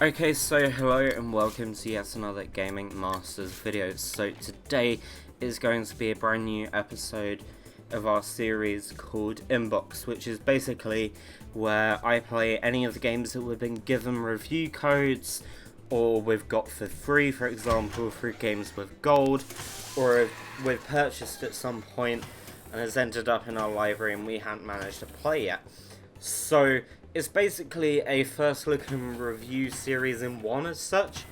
Okay, so hello and welcome to yet another Gaming Masters video. So today is going to be a brand new episode of our series called Inbox, which is basically where I play any of the games that we've been given review codes or we've got for free, for example, through games with gold, or we've purchased at some point and has ended up in our library and we haven't managed to play yet. So it's basically a first look and review series in one as such,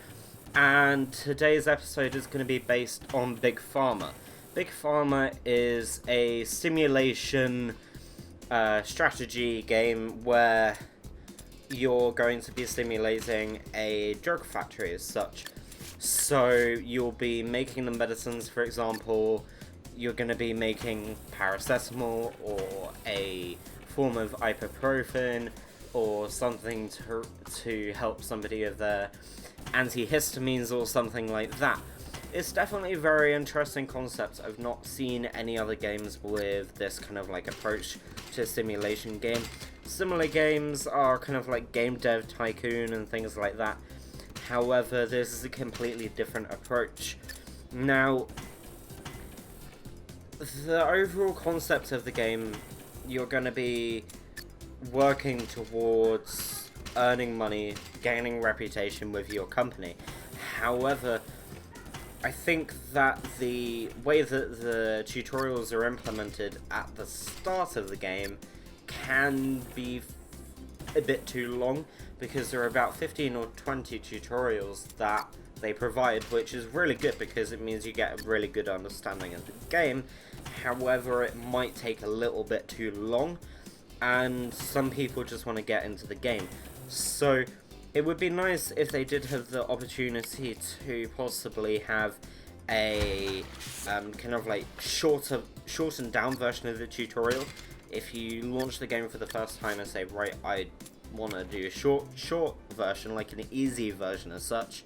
and today's episode is going to be based on Big Pharma. Big Pharma is a simulation strategy game where you're going to be simulating a drug factory as such. So you'll be making the medicines, for example, you're going to be making paracetamol or a form of ibuprofen or something to help somebody with their antihistamines or something like that. It's definitely a very interesting concept. I've not seen any other games with this kind of like approach to a simulation game. Similar games are kind of like Game Dev Tycoon and things like that. However, this is a completely different approach. Now, the overall concept of the game, you're going to be working towards earning money, gaining reputation with your company. However, I think that the way that the tutorials are implemented at the start of the game can be a bit too long, because there are about 15 or 20 tutorials that they provide, which is really good because it means you get a really good understanding of the game. However, it might take a little bit too long, and some people just want to get into the game. So it would be nice if they did have the opportunity to possibly have a kind of like shortened down version of the tutorial. If you launch the game for the first time and say, right, I want to do a short version, like an easy version as such,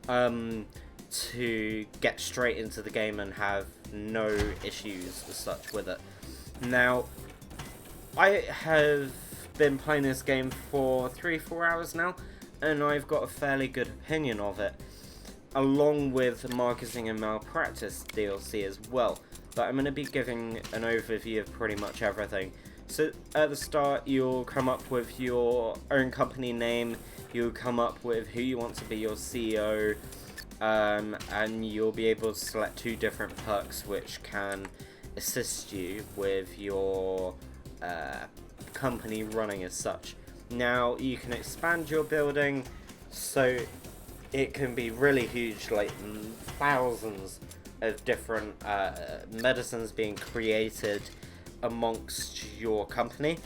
to get straight into the game and have no issues as such with it. Now, I have been playing this game for 3-4 hours now, and I've got a fairly good opinion of it, along with marketing and malpractice DLC as well. But I'm going to be giving an overview of pretty much everything. So at the start, you'll come up with your own company name, you'll come up with who you want to be your CEO, and you'll be able to select 2 different perks which can assist you with your company running as such. Now, you can expand your building so it can be really huge, like thousands of different medicines being created amongst your company,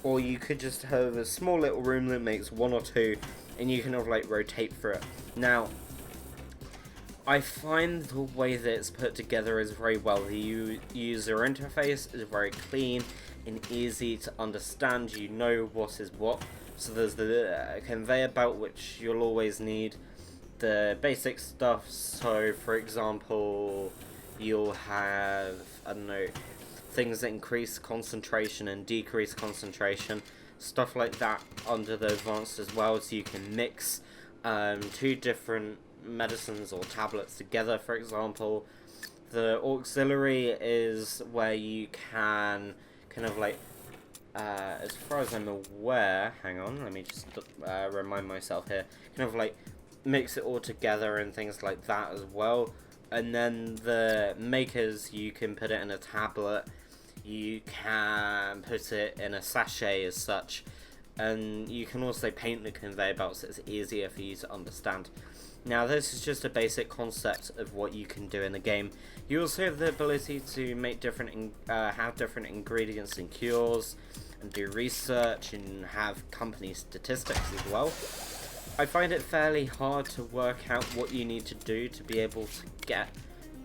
or you could just have a small little room that makes 1 or 2 and you can like rotate through it. Now, I find the way that it's put together is very well. The user interface is very clean and easy to understand. You know what is what. So there's the conveyor belt, which you'll always need. The basic stuff, so for example, you'll have, I don't know, things that increase concentration and decrease concentration, stuff like that under the advanced as well, so you can mix 2 different medicines or tablets together, for example. The auxiliary is where you can kind of like, as far as I'm aware, hang on, let me just remind myself here, kind of like mix it all together and things like that as well. And then the makers, you can put it in a tablet, you can put it in a sachet as such, and you can also paint the conveyor belt so it's easier for you to understand. Now, this is just a basic concept of what you can do in the game. You also have the ability to make have different ingredients and cures, and do research, and have company statistics as well. I find it fairly hard to work out what you need to do to be able to get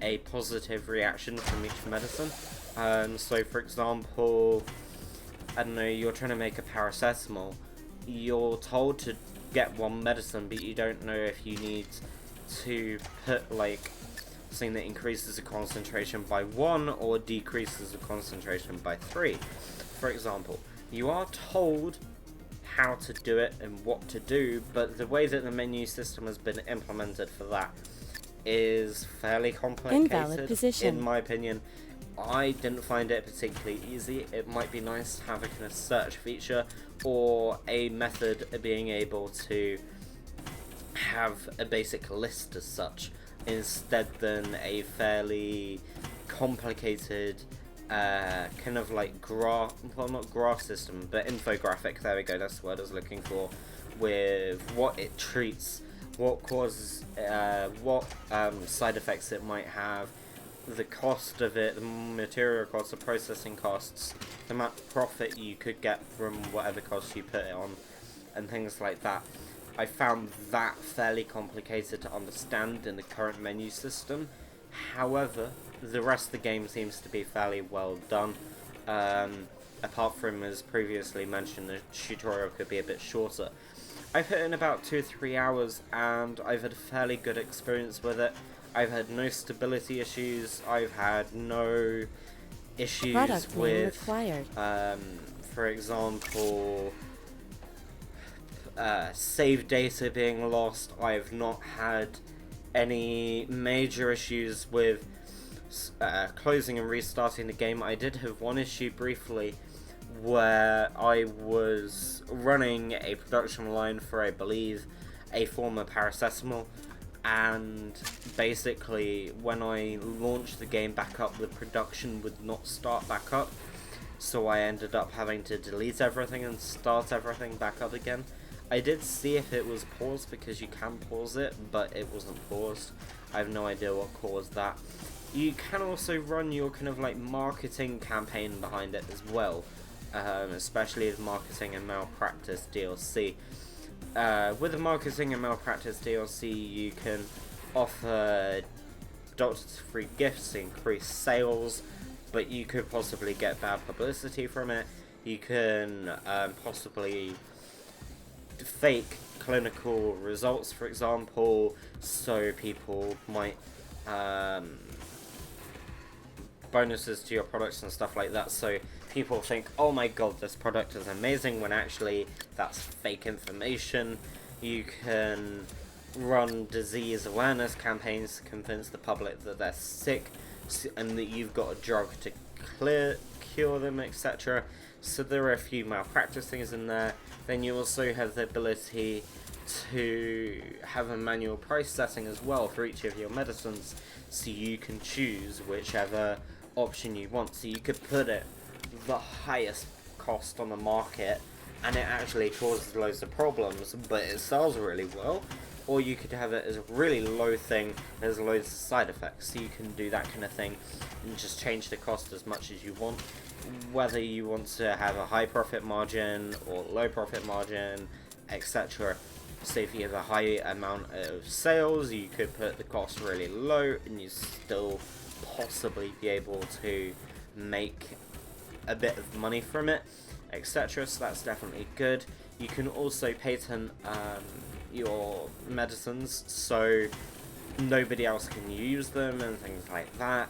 a positive reaction from each medicine. So for example, I don't know, you're trying to make a paracetamol. You're told to get 1 medicine, but you don't know if you need to put like something that increases the concentration by 1 or decreases the concentration by 3. For example, you are told how to do it and what to do, but the way that the menu system has been implemented for that is fairly complicated, in my opinion. I didn't find it particularly easy. It might be nice to have a kind of search feature or a method of being able to have a basic list as such, instead than a fairly complicated kind of like not graph system, but infographic, there we go, that's the word I was looking for, with what it treats, what causes, what side effects it might have, the cost of it, the material costs, the processing costs, the amount of profit you could get from whatever cost you put it on, and things like that. I found that fairly complicated to understand in the current menu system. However, the rest of the game seems to be fairly well done. Apart from, as previously mentioned, the tutorial could be a bit shorter. I put in about 2 or 3 hours and I've had a fairly good experience with it. I've had no stability issues, I've had no issues with, for example, save data being lost. I've not had any major issues with closing and restarting the game. I did have one issue briefly where I was running a production line for, I believe, a former paracetamol, and basically when I launched the game back up, the production would not start back up, so I ended up having to delete everything and start everything back up again. I did see if it was paused, because you can pause it, but it wasn't paused. I have no idea what caused that. You can also run your kind of like marketing campaign behind it as well, especially with marketing and malpractice DLC. With the marketing and malpractice DLC, you can offer doctors free gifts to increase sales, but you could possibly get bad publicity from it. You can possibly fake clinical results, for example, so people might bonuses to your products and stuff like that, so people think, oh my god, this product is amazing, when actually that's fake information. You can run disease awareness campaigns to convince the public that they're sick and that you've got a drug to cure them, etc. So there are a few malpractice things in there. Then you also have the ability to have a manual price setting as well for each of your medicines, so you can choose whichever option you want. So you could put it the highest cost on the market and it actually causes loads of problems, but it sells really well, or you could have it as a really low thing, there's loads of side effects, so you can do that kind of thing and just change the cost as much as you want, whether you want to have a high profit margin or low profit margin, etc. So if you have a high amount of sales, you could put the cost really low and you still possibly be able to make a bit of money from it, etc. So that's definitely good. You can also patent your medicines so nobody else can use them and things like that.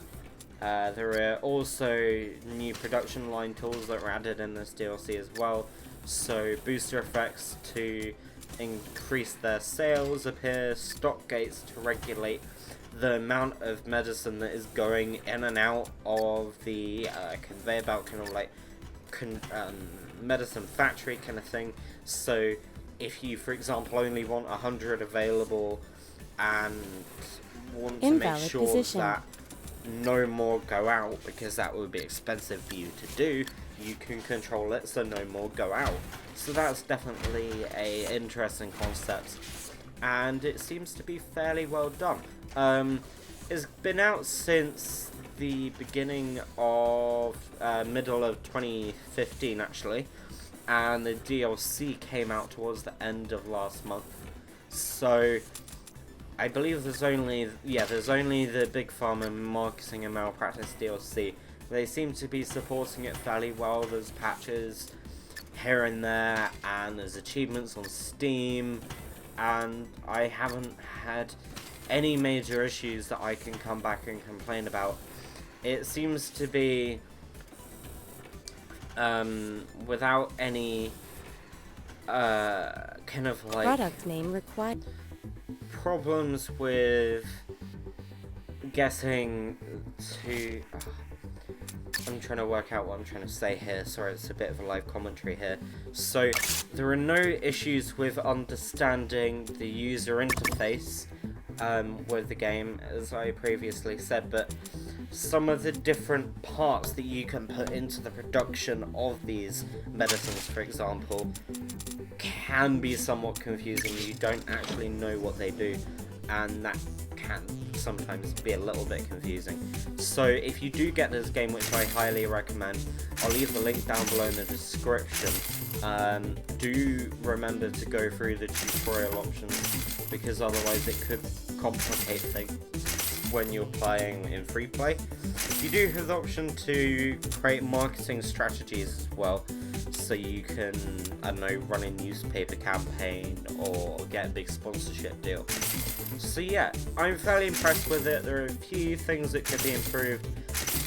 There are also new production line tools that were added in this DLC as well, so booster effects to increase their sales appear, stock gates to regulate the amount of medicine that is going in and out of the conveyor belt, kind of like medicine factory kind of thing. So if you, for example, only want 100 available and want to make sure that no more go out, because that would be expensive for you to do, you can control it so no more go out. So that's definitely a interesting concept, and it seems to be fairly well done. It's been out since the beginning of middle of 2015 actually, and the DLC came out towards the end of last month. So I believe there's only the Big Pharma marketing and malpractice DLC. They seem to be supporting it fairly well. There's patches here and there, and there's achievements on Steam, and I haven't had any major issues that I can come back and complain about. It seems to be without any kind of like Product name required. problems with getting to. I'm trying to work out what I'm trying to say here. Sorry, it's a bit of a live commentary here. So, there are no issues with understanding the user interface with the game, as I previously said, but some of the different parts that you can put into the production of these medicines, for example, can be somewhat confusing. You don't actually know what they do, and that can sometimes be a little bit confusing. So if you do get this game, which I highly recommend, I'll leave the link down below in the description. Do remember to go through the tutorial options, because otherwise it could complicate things when you're playing in free play. You do have the option to create marketing strategies as well, so you can, I don't know, run a newspaper campaign or get a big sponsorship deal. So yeah, I'm fairly impressed with it. There are a few things that could be improved,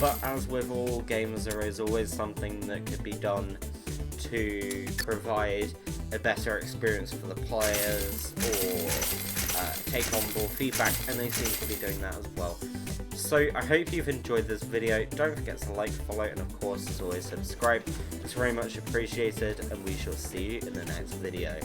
but as with all games, there is always something that could be done to provide a better experience for the players, or take on board feedback, and they seem to be doing that as well. So I hope you've enjoyed this video. Don't forget to like, follow, and of course, as always, subscribe. It's very much appreciated, and we shall see you in the next video.